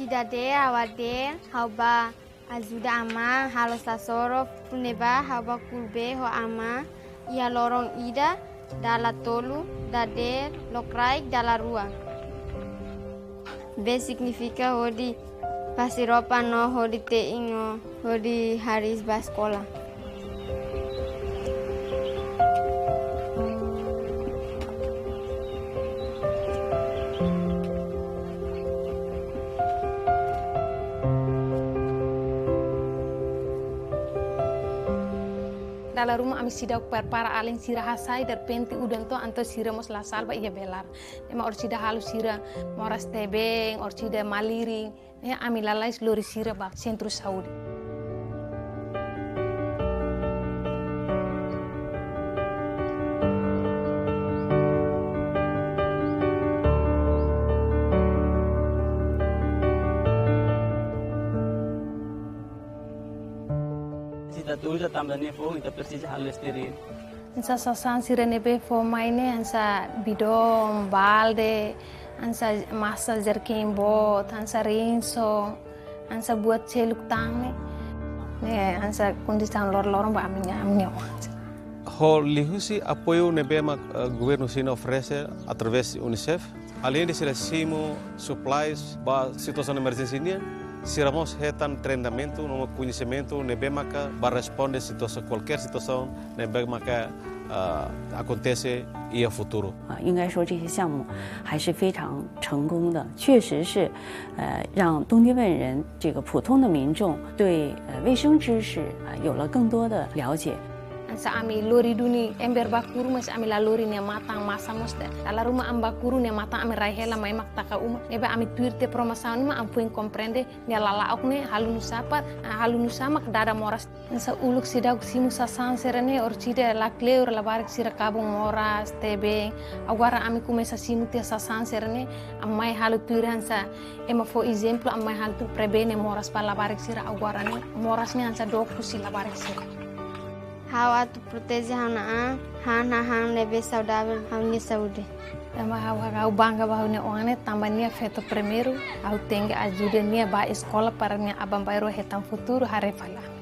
idade awade hauba ajuda ama halo sasoro puneba hauba kulbe ho ama ia lorong ida dala tolu dade lokrai dala rua. B significa hodi pasiropa no hodi teingo hodi haris baskola. Dalam rumah kami sidak para aleng sira hasai dar penti udan to anto sira mos la salba iya belar. Ema or sida halu sira moras tebeng or sida maliring. Ya ami lalais lori sira ba sentru Saudi. Tuja tambahnya fo kita persija halus diri. Ansa sasan sira nebe fo maine ansa bidom balde ansa masa jerkin bot ansa rinso ansa buat celuk tangne ne ansa kondisian lor-lorong ba aminya. O lihusi apoio nebema governo sino oferece através de UNICEF. Além de ser supplies para situação de emergência, siramos retan treinamento, no conhecimento, nebemaka para responder qualquer situação, nebemaka acontece e a futuro. 应该说这些项目还是非常成功的，确实是让东帝汶人这个普通的民众对卫生知识有了更多的了解。 Ansa ami lori duni ember bakuru mas ami la lori ne matang masa mosda ala rumah am bakuru ne matang ami raihela mai maktaka uma nebe ami tuirte promasaun ma am puing comprende ne lala okne halu nusamak dada moras ansa uluk sidak simu sasan serene orchide la kleur la barik sira kabung moras tebe agora ami kumesa simu te sasan serene amai halu tuiransa ema fo exemplo amai halu prebene moras pa la barik sira agora ne moras ne ansa doku si la barik sira. Hawa tu protege hana hana nebe saudável hamni saúde. Tambah hawa bangga bahwa ne ongane tambah nia feto primeiro au tenga ajuda nia ba escola para nia abambairo hetam futuro harefala.